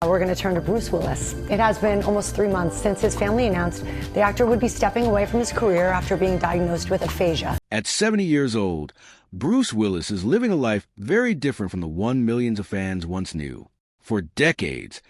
We're going to turn to Bruce Willis. It has been almost 3 months since his family announced the actor would be stepping away from his career after being diagnosed with aphasia. At 70 years old, Bruce Willis is living a life very different from the one millions of fans once knew. For decades,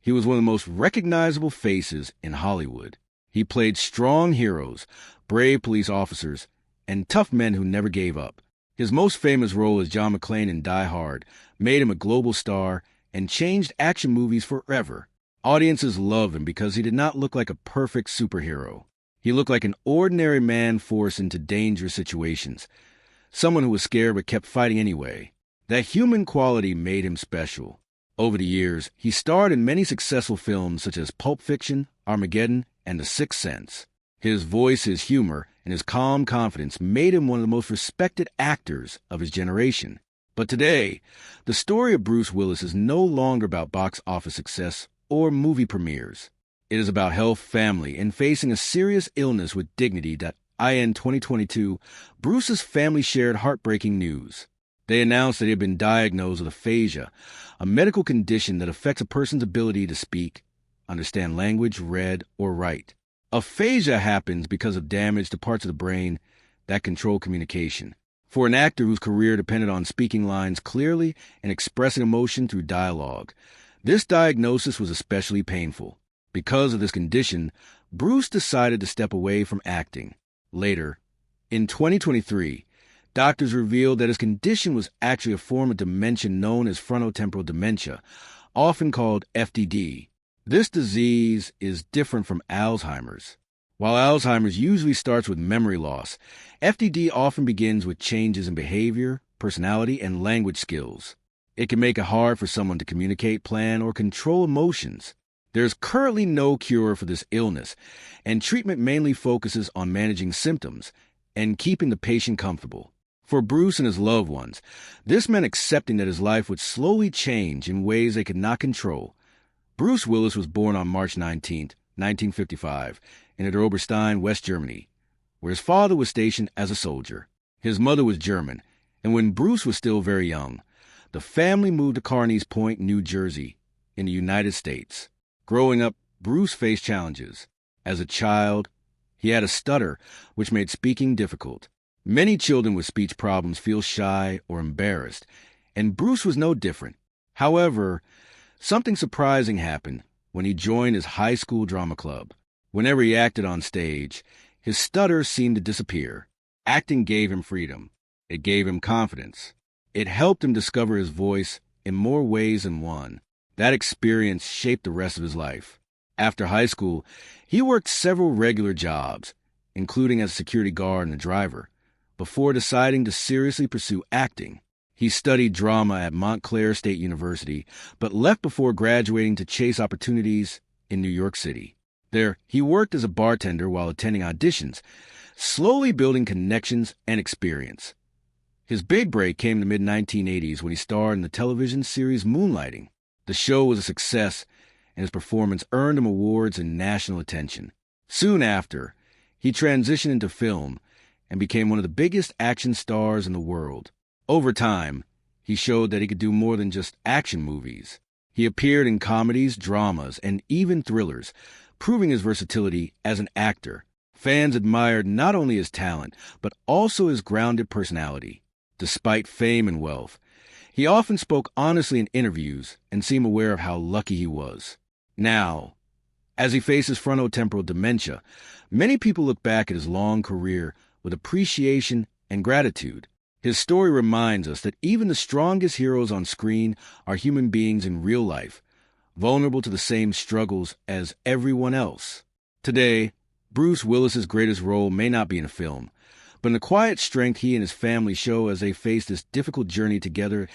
he was one of the most recognizable faces in Hollywood. He played strong heroes, brave police officers, and tough men who never gave up. His most famous role as John McClane in Die Hard made him a global star and changed action movies forever. Audiences loved him because he did not look like a perfect superhero. He looked like an ordinary man forced into dangerous situations, someone who was scared but kept fighting anyway. That human quality made him special. Over the years, he starred in many successful films such as Pulp Fiction, Armageddon, and The Sixth Sense. His voice, his humor, and his calm confidence made him one of the most respected actors of his generation. But today, the story of Bruce Willis is no longer about box office success or movie premieres. It is about health, family, and facing a serious illness with dignity. In 2022, Bruce's family shared heartbreaking news. They announced that he had been diagnosed with aphasia, a medical condition that affects a person's ability to speak, understand language, read, or write. Aphasia happens because of damage to parts of the brain that control communication. For an actor whose career depended on speaking lines clearly and expressing emotion through dialogue, this diagnosis was especially painful. Because of this condition, Bruce decided to step away from acting. Later, in 2023, doctors revealed that his condition was actually a form of dementia known as frontotemporal dementia, often called FTD. This disease is different from Alzheimer's. While Alzheimer's usually starts with memory loss, FTD often begins with changes in behavior, personality, and language skills. It can make it hard for someone to communicate, plan, or control emotions. There's currently no cure for this illness, and treatment mainly focuses on managing symptoms and keeping the patient comfortable. For Bruce and his loved ones, this meant accepting that his life would slowly change in ways they could not control. Bruce Willis was born on March 19, 1955, in Oberstein, West Germany, where his father was stationed as a soldier. His mother was German, and when Bruce was still very young, the family moved to Carneys Point, New Jersey, in the United States. Growing up, Bruce faced challenges. As a child, he had a stutter, which made speaking difficult. Many children with speech problems feel shy or embarrassed, and Bruce was no different. However, something surprising happened when he joined his high school drama club. Whenever he acted on stage, his stutter seemed to disappear. Acting gave him freedom. It gave him confidence. It helped him discover his voice in more ways than one. That experience shaped the rest of his life. After high school, he worked several regular jobs, including as a security guard and a driver, before deciding to seriously pursue acting. He studied drama at Montclair State University, but left before graduating to chase opportunities in New York City. There, he worked as a bartender while attending auditions, slowly building connections and experience. His big break came in the mid-1980s when he starred in the television series Moonlighting. The show was a success, and his performance earned him awards and national attention. Soon after, he transitioned into film and became one of the biggest action stars in the world. Over time, he showed that he could do more than just action movies. He appeared in comedies, dramas, and even thrillers, proving his versatility as an actor. Fans admired not only his talent, but also his grounded personality. Despite fame and wealth, he often spoke honestly in interviews and seemed aware of how lucky he was. Now, as he faces frontotemporal dementia, many people look back at his long career with appreciation and gratitude. His story reminds us that even the strongest heroes on screen are human beings in real life, vulnerable to the same struggles as everyone else. Today, Bruce Willis's greatest role may not be in a film, but in the quiet strength he and his family show as they face this difficult journey together.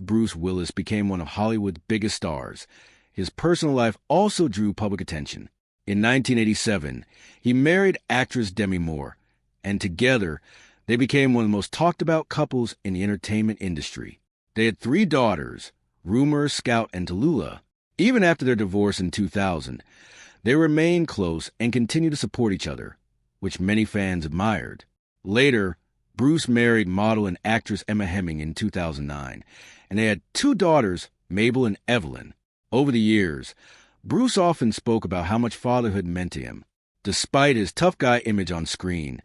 Bruce Willis became one of Hollywood's biggest stars. His personal life also drew public attention. In 1987, he married actress Demi Moore, and together, they became one of the most talked-about couples in the entertainment industry. They had 3 daughters, Rumor, Scout, and Tallulah. Even after their divorce in 2000, they remained close and continued to support each other, which many fans admired. Later, Bruce married model and actress Emma Heming in 2009, and they had 2 daughters, Mabel and Evelyn. Over the years, Bruce often spoke about how much fatherhood meant to him. Despite his tough guy image on screen,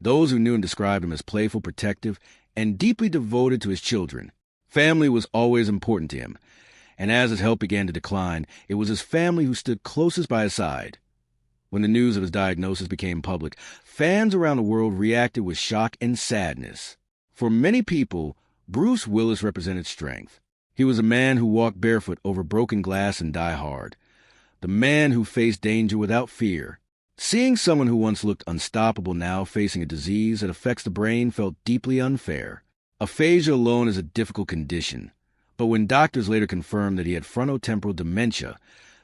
those who knew him described him as playful, protective, and deeply devoted to his children. Family was always important to him, and as his health began to decline, it was his family who stood closest by his side. When the news of his diagnosis became public, fans around the world reacted with shock and sadness. For many people, Bruce Willis represented strength. He was a man who walked barefoot over broken glass and Die Hard. The man who faced danger without fear. Seeing someone who once looked unstoppable now facing a disease that affects the brain felt deeply unfair. Aphasia alone is a difficult condition, but when doctors later confirmed that he had frontotemporal dementia,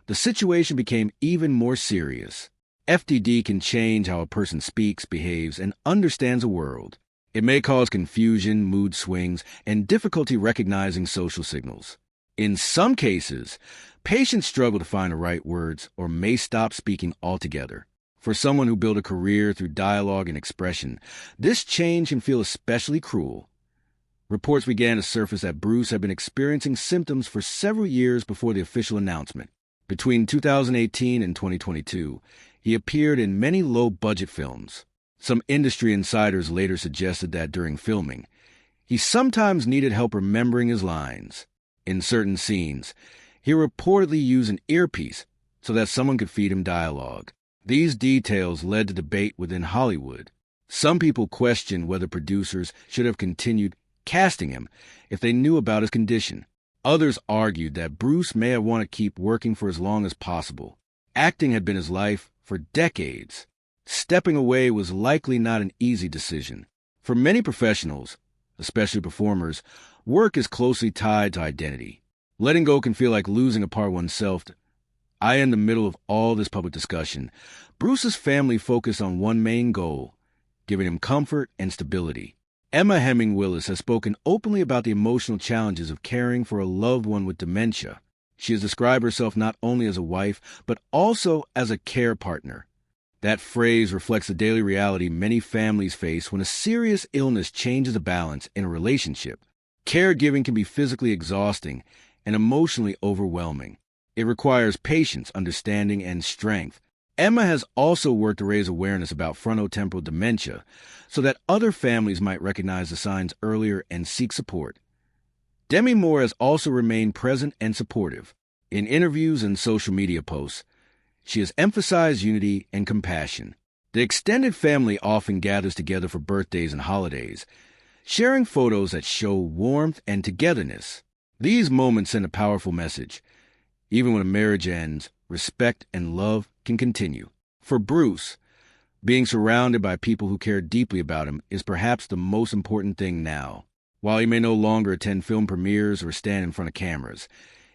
the situation became even more serious. FTD can change how a person speaks, behaves, and understands the world. It may cause confusion, mood swings, and difficulty recognizing social signals. In some cases, patients struggle to find the right words or may stop speaking altogether. For someone who built a career through dialogue and expression, this change can feel especially cruel. Reports began to surface that Bruce had been experiencing symptoms for several years before the official announcement. Between 2018 and 2022, he appeared in many low-budget films. Some industry insiders later suggested that during filming, he sometimes needed help remembering his lines. In certain scenes, he reportedly used an earpiece so that someone could feed him dialogue. These details led to debate within Hollywood. Some people questioned whether producers should have continued casting him if they knew about his condition. Others argued that Bruce may have wanted to keep working for as long as possible. Acting had been his life for decades. Stepping away was likely not an easy decision. For many professionals, especially performers, work is closely tied to identity. Letting go can feel like losing a part of oneself. In the middle of all this public discussion, Bruce's family focused on one main goal, giving him comfort and stability. Emma Hemming Willis has spoken openly about the emotional challenges of caring for a loved one with dementia. She has described herself not only as a wife, but also as a care partner. That phrase reflects the daily reality many families face when a serious illness changes the balance in a relationship. Caregiving can be physically exhausting and emotionally overwhelming. It requires patience, understanding, and strength. Emma has also worked to raise awareness about frontotemporal dementia so that other families might recognize the signs earlier and seek support. Demi Moore has also remained present and supportive. In interviews and social media posts, she has emphasized unity and compassion. The extended family often gathers together for birthdays and holidays, sharing photos that show warmth and togetherness. These moments send a powerful message. Even when a marriage ends, respect and love can continue. For Bruce, being surrounded by people who care deeply about him is perhaps the most important thing now. While he may no longer attend film premieres or stand in front of cameras,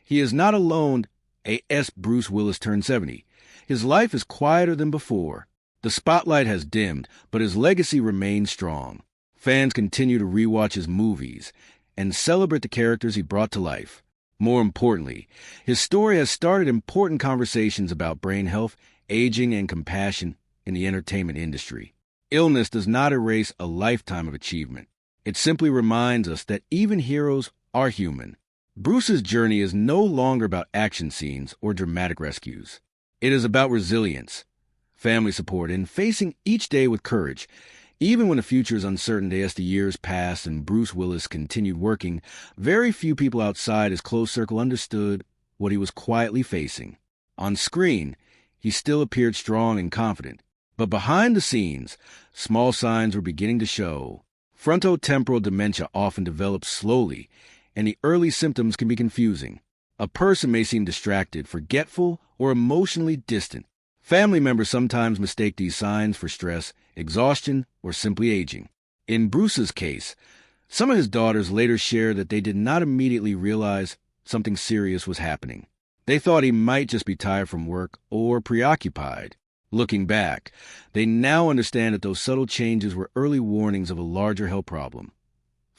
he is not alone. A.S. Bruce Willis turned 70. His life is quieter than before. The spotlight has dimmed, but his legacy remains strong. Fans continue to rewatch his movies and celebrate the characters he brought to life. More importantly, his story has started important conversations about brain health, aging, and compassion in the entertainment industry. Illness does not erase a lifetime of achievement. It simply reminds us that even heroes are human. Bruce's journey is no longer about action scenes or dramatic rescues. It is about resilience, family support, and facing each day with courage. Even when the future is uncertain, as the years passed and Bruce Willis continued working, very few people outside his close circle understood what he was quietly facing. On screen, he still appeared strong and confident. But behind the scenes, small signs were beginning to show. Frontotemporal dementia often develops slowly, and the early symptoms can be confusing. A person may seem distracted, forgetful, or emotionally distant. Family members sometimes mistake these signs for stress, exhaustion, or simply aging. In Bruce's case, some of his daughters later shared that they did not immediately realize something serious was happening. They thought he might just be tired from work or preoccupied. Looking back, they now understand that those subtle changes were early warnings of a larger health problem.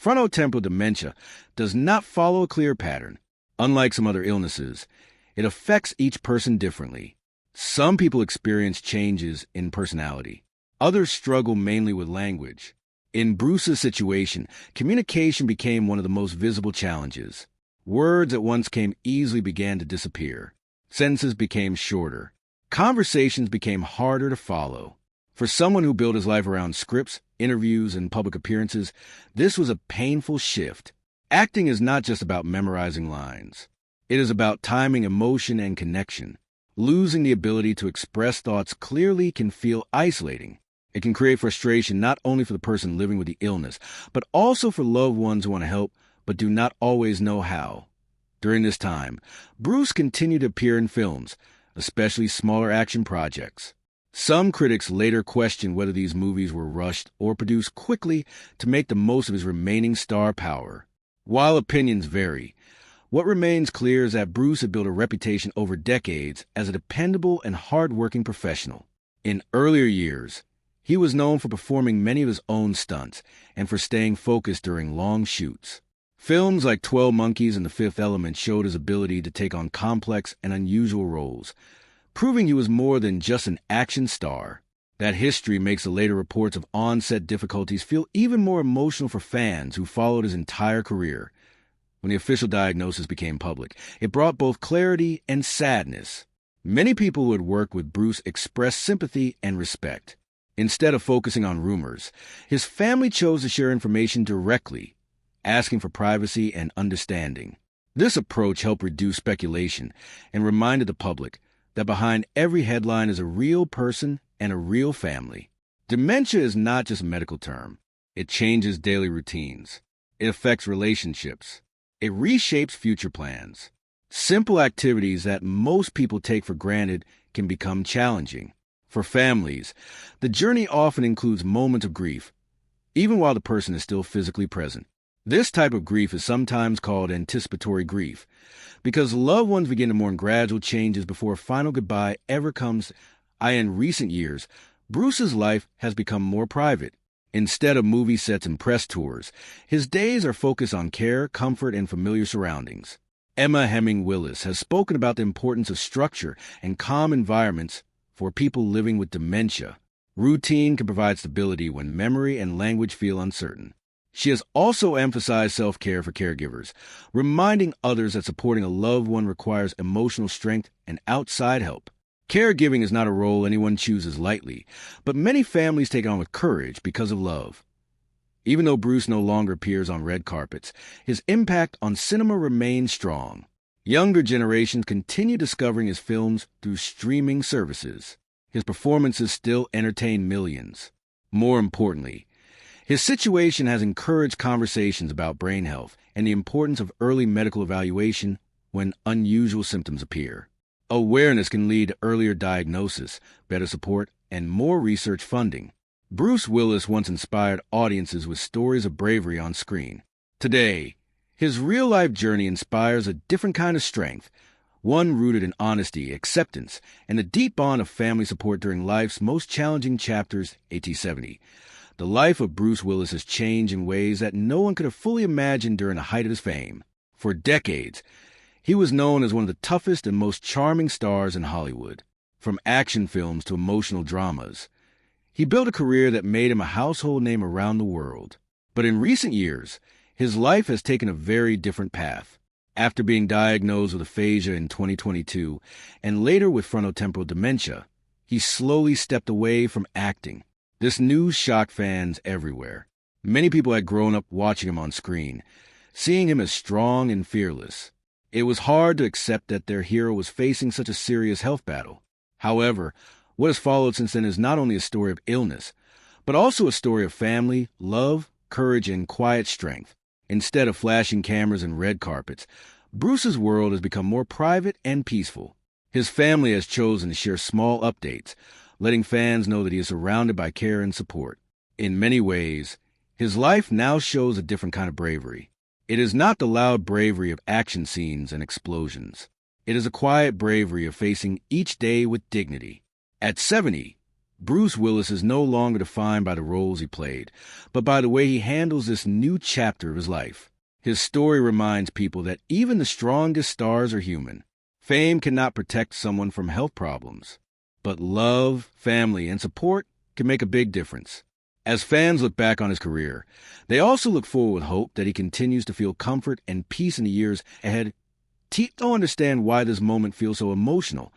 Frontotemporal dementia does not follow a clear pattern. Unlike some other illnesses, it affects each person differently. Some people experience changes in personality. Others struggle mainly with language. In Bruce's situation, communication became one of the most visible challenges. Words that once came easily began to disappear. Sentences became shorter. Conversations became harder to follow. For someone who built his life around scripts, interviews, and public appearances, this was a painful shift. Acting is not just about memorizing lines. It is about timing emotion and connection. Losing the ability to express thoughts clearly can feel isolating. It can create frustration not only for the person living with the illness, but also for loved ones who want to help but do not always know how. During this time, Bruce continued to appear in films, especially smaller action projects. Some critics later questioned whether these movies were rushed or produced quickly to make the most of his remaining star power. While opinions vary, what remains clear is that Bruce had built a reputation over decades as a dependable and hard-working professional. In earlier years, he was known for performing many of his own stunts and for staying focused during long shoots. Films like 12 Monkeys and The Fifth Element showed his ability to take on complex and unusual roles, proving he was more than just an action star. That history makes the later reports of on-set difficulties feel even more emotional for fans who followed his entire career. When the official diagnosis became public, it brought both clarity and sadness. Many people who had worked with Bruce expressed sympathy and respect. Instead of focusing on rumors, his family chose to share information directly, asking for privacy and understanding. This approach helped reduce speculation and reminded the public that behind every headline is a real person and a real family. Dementia is not just a medical term. It changes daily routines. It affects relationships. It reshapes future plans. Simple activities that most people take for granted can become challenging. For families, the journey often includes moments of grief, even while the person is still physically present. This type of grief is sometimes called anticipatory grief, because loved ones begin to mourn gradual changes before a final goodbye ever comes. In recent years, Bruce's life has become more private. Instead of movie sets and press tours, his days are focused on care, comfort, and familiar surroundings. Emma Hemming Willis has spoken about the importance of structure and calm environments for people living with dementia. Routine can provide stability when memory and language feel uncertain. She has also emphasized self-care for caregivers, reminding others that supporting a loved one requires emotional strength and outside help. Caregiving is not a role anyone chooses lightly, but many families take it on with courage because of love. Even though Bruce no longer appears on red carpets, his impact on cinema remains strong. Younger generations continue discovering his films through streaming services. His performances still entertain millions. More importantly, his situation has encouraged conversations about brain health and the importance of early medical evaluation when unusual symptoms appear. Awareness can lead to earlier diagnosis, better support, and more research funding. Bruce Willis once inspired audiences with stories of bravery on screen. Today, his real-life journey inspires a different kind of strength, one rooted in honesty, acceptance, and a deep bond of family support during life's most challenging chapters. 70. The life of Bruce Willis has changed in ways that no one could have fully imagined during the height of his fame. For decades, he was known as one of the toughest and most charming stars in Hollywood. From action films to emotional dramas, he built a career that made him a household name around the world. But in recent years, his life has taken a very different path. After being diagnosed with aphasia in 2022 and later with frontotemporal dementia, he slowly stepped away from acting. This news shocked fans everywhere. Many people had grown up watching him on screen, seeing him as strong and fearless. It was hard to accept that their hero was facing such a serious health battle. However, what has followed since then is not only a story of illness, but also a story of family, love, courage, and quiet strength. Instead of flashing cameras and red carpets, Bruce's world has become more private and peaceful. His family has chosen to share small updates, letting fans know that he is surrounded by care and support. In many ways, his life now shows a different kind of bravery. It is not the loud bravery of action scenes and explosions. It is a quiet bravery of facing each day with dignity. At 70, Bruce Willis is no longer defined by the roles he played, but by the way he handles this new chapter of his life. His story reminds people that even the strongest stars are human. Fame cannot protect someone from health problems, but love, family, and support can make a big difference. As fans look back on his career, they also look forward with hope that he continues to feel comfort and peace in the years ahead. Don't understand why this moment feels so emotional.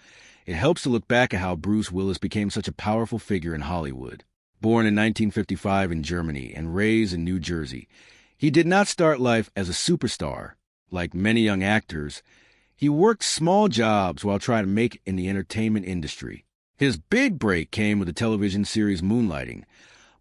It helps to look back at how Bruce Willis became such a powerful figure in Hollywood. Born in 1955 in Germany and raised in New Jersey, he did not start life as a superstar. Like many young actors, he worked small jobs while trying to make it in the entertainment industry. His big break came with the television series Moonlighting,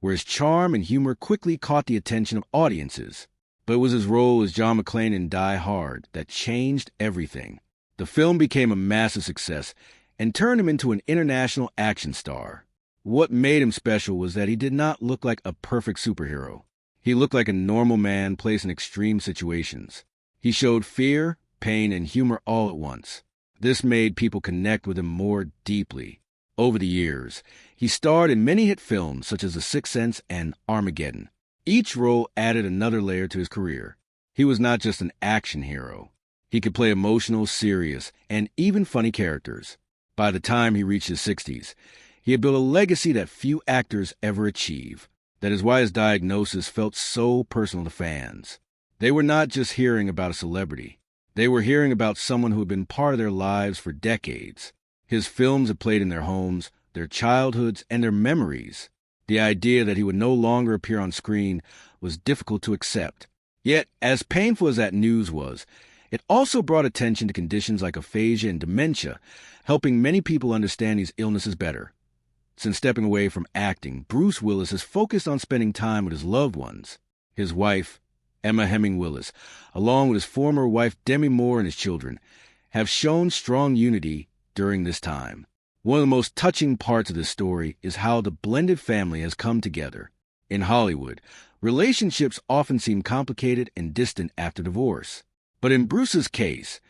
where his charm and humor quickly caught the attention of audiences. But it was his role as John McClane in Die Hard that changed everything. The film became a massive success and turned him into an international action star. What made him special was that he did not look like a perfect superhero. He looked like a normal man placed in extreme situations. He showed fear, pain, and humor all at once. This made people connect with him more deeply. Over the years, he starred in many hit films such as The Sixth Sense and Armageddon. Each role added another layer to his career. He was not just an action hero. He could play emotional, serious, and even funny characters. By the time he reached his 60s, he had built a legacy that few actors ever achieve. That is why his diagnosis felt so personal to fans. They were not just hearing about a celebrity. They were hearing about someone who had been part of their lives for decades. His films had played in their homes, their childhoods, and their memories. The idea that he would no longer appear on screen was difficult to accept. Yet, as painful as that news was, it also brought attention to conditions like aphasia and dementia, helping many people understand these illnesses better. Since stepping away from acting, Bruce Willis has focused on spending time with his loved ones. His wife, Emma Heming Willis, along with his former wife Demi Moore and his children, have shown strong unity during this time. One of the most touching parts of this story is how the blended family has come together. In Hollywood, relationships often seem complicated and distant after divorce. But in Bruce's case,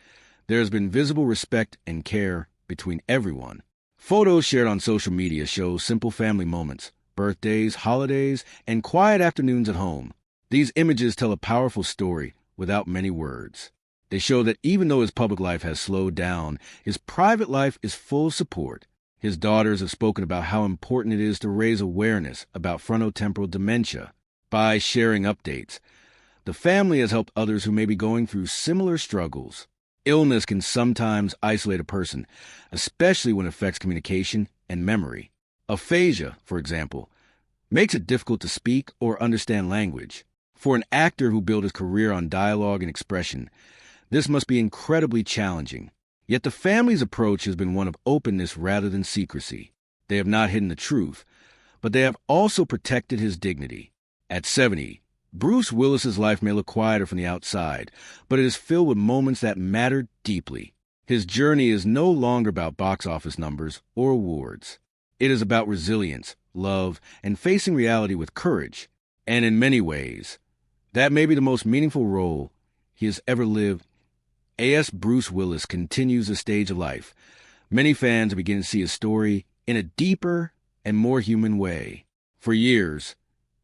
there has been visible respect and care between everyone. Photos shared on social media show simple family moments, birthdays, holidays, and quiet afternoons at home. These images tell a powerful story without many words. They show that even though his public life has slowed down, his private life is full of support. His daughters have spoken about how important it is to raise awareness about frontotemporal dementia by sharing updates. The family has helped others who may be going through similar struggles. Illness can sometimes isolate a person, especially when it affects communication and memory. Aphasia, for example, makes it difficult to speak or understand language. For an actor who built his career on dialogue and expression, this must be incredibly challenging. Yet the family's approach has been one of openness rather than secrecy. They have not hidden the truth, but they have also protected his dignity. At 70, Bruce Willis's life may look quieter from the outside, but it is filled with moments that matter deeply. His journey is no longer about box office numbers or awards. It is about resilience, love, and facing reality with courage. And in many ways, that may be the most meaningful role he has ever lived. A.S. Bruce Willis continues the stage of life. Many fans begin to see his story in a deeper and more human way. For years,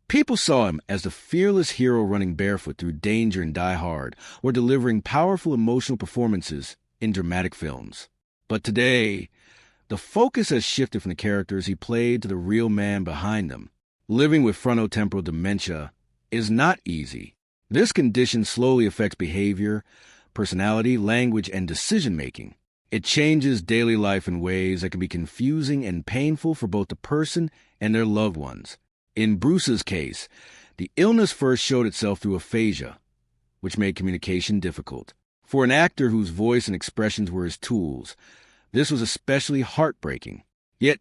people saw him as the fearless hero running barefoot through danger in Die Hard or delivering powerful emotional performances in dramatic films. But today, the focus has shifted from the characters he played to the real man behind them. Living with frontotemporal dementia is not easy. This condition slowly affects behavior, personality, language, and decision-making. It changes daily life in ways that can be confusing and painful for both the person and their loved ones. In Bruce's case, the illness first showed itself through aphasia, which made communication difficult. For an actor whose voice and expressions were his tools, this was especially heartbreaking. Yet,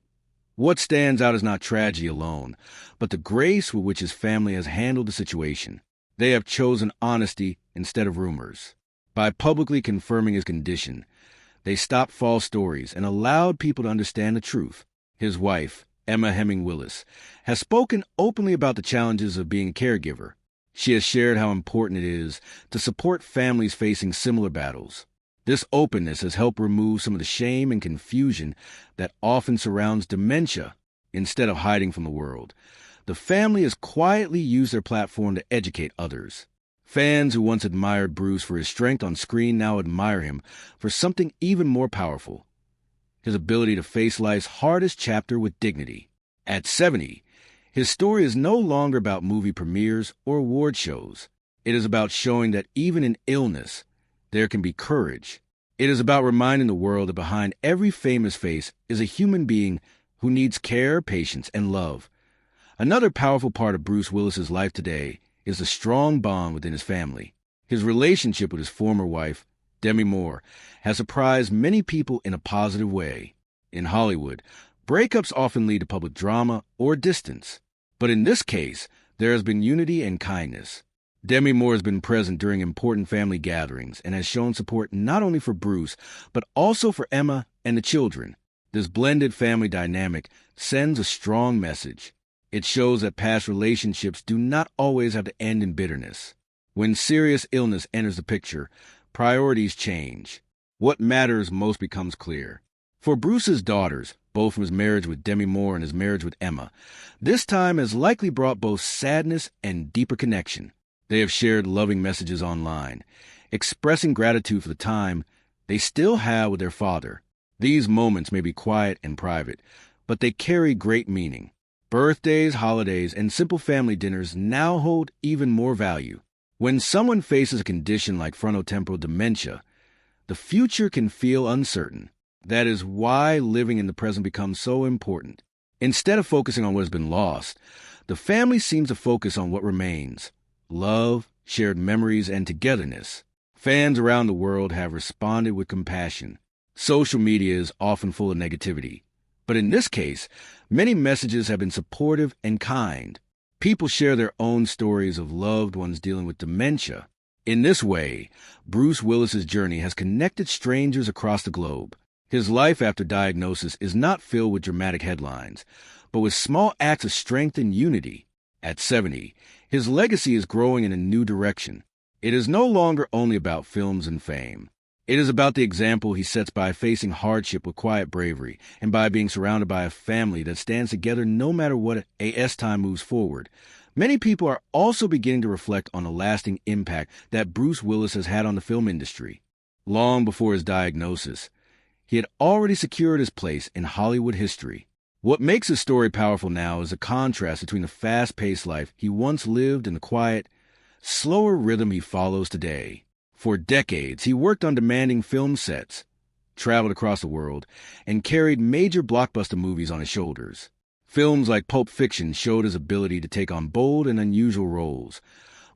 what stands out is not tragedy alone, but the grace with which his family has handled the situation. They have chosen honesty instead of rumors. By publicly confirming his condition, they stopped false stories and allowed people to understand the truth. His wife, Emma Heming Willis, has spoken openly about the challenges of being a caregiver. She has shared how important it is to support families facing similar battles. This openness has helped remove some of the shame and confusion that often surrounds dementia. Instead of hiding from the world, the family has quietly used their platform to educate others. Fans who once admired Bruce for his strength on screen now admire him for something even more powerful: his ability to face life's hardest chapter with dignity. At 70, His story is no longer about movie premieres or award shows. It is about showing that even in illness, there can be courage. It is about reminding the world that behind every famous face is a human being who needs care, patience, and love. Another powerful part of Bruce Willis's life today is the strong bond within his family. His relationship with his former wife, Demi Moore, has surprised many people in a positive way. In Hollywood, breakups often lead to public drama or distance. But in this case, there has been unity and kindness. Demi Moore has been present during important family gatherings and has shown support not only for Bruce, but also for Emma and the children. This blended family dynamic sends a strong message. It shows that past relationships do not always have to end in bitterness. When serious illness enters the picture, priorities change. What matters most becomes clear. For Bruce's daughters, both from his marriage with Demi Moore and his marriage with Emma, this time has likely brought both sadness and deeper connection. They have shared loving messages online, expressing gratitude for the time they still have with their father. These moments may be quiet and private, but they carry great meaning. Birthdays, holidays, and simple family dinners now hold even more value. When someone faces a condition like frontotemporal dementia, the future can feel uncertain. That is why living in the present becomes so important. Instead of focusing on what has been lost, the family seems to focus on what remains: love, shared memories, and togetherness. Fans around the world have responded with compassion. Social media is often full of negativity, but in this case, many messages have been supportive and kind. People share their own stories of loved ones dealing with dementia. In this way, Bruce Willis's journey has connected strangers across the globe. His life after diagnosis is not filled with dramatic headlines, but with small acts of strength and unity. At 70, his legacy is growing in a new direction. It is no longer only about films and fame. It is about the example he sets by facing hardship with quiet bravery and by being surrounded by a family that stands together no matter what as time moves forward. Many people are also beginning to reflect on the lasting impact that Bruce Willis has had on the film industry. Long before his diagnosis, he had already secured his place in Hollywood history. What makes his story powerful now is the contrast between the fast-paced life he once lived and the quiet, slower rhythm he follows today. For decades, he worked on demanding film sets, traveled across the world, and carried major blockbuster movies on his shoulders. Films like Pulp Fiction showed his ability to take on bold and unusual roles,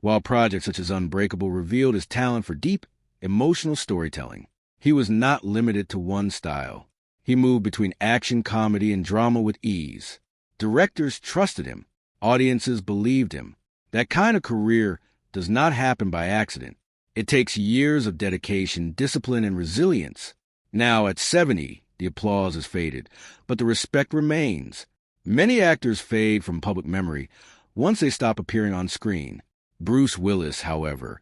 while projects such as Unbreakable revealed his talent for deep, emotional storytelling. He was not limited to one style. He moved between action, comedy, and drama with ease. Directors trusted him. Audiences believed him. That kind of career does not happen by accident. It takes years of dedication, discipline, and resilience. Now, at 70, the applause has faded, but the respect remains. Many actors fade from public memory once they stop appearing on screen. Bruce Willis, however,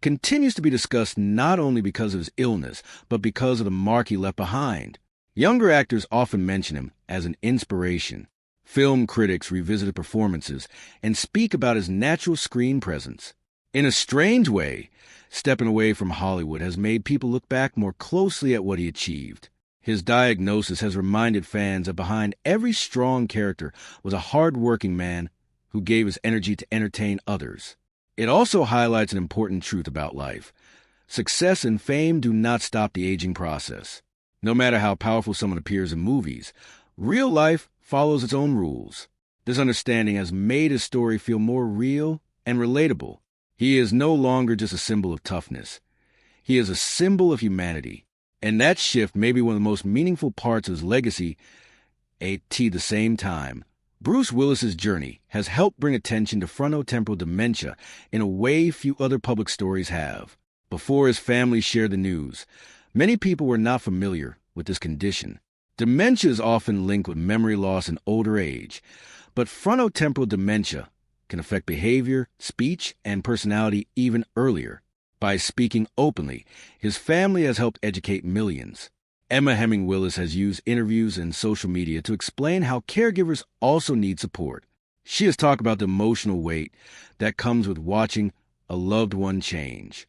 continues to be discussed not only because of his illness, but because of the mark he left behind. Younger actors often mention him as an inspiration. Film critics revisit his performances and speak about his natural screen presence. In a strange way, stepping away from Hollywood has made people look back more closely at what he achieved. His diagnosis has reminded fans that behind every strong character was a hard-working man who gave his energy to entertain others. It also highlights an important truth about life. Success and fame do not stop the aging process. No matter how powerful someone appears in movies, real life follows its own rules. This understanding has made his story feel more real and relatable. He is no longer just a symbol of toughness. He is a symbol of humanity. And that shift may be one of the most meaningful parts of his legacy. At the same time, Bruce Willis's journey has helped bring attention to frontotemporal dementia in a way few other public stories have. Before his family shared the news, many people were not familiar with this condition. Dementia is often linked with memory loss in older age, but frontotemporal dementia can affect behavior, speech, and personality even earlier. By speaking openly, his family has helped educate millions. Emma Hemming Willis has used interviews and social media to explain how caregivers also need support. She has talked about the emotional weight that comes with watching a loved one change.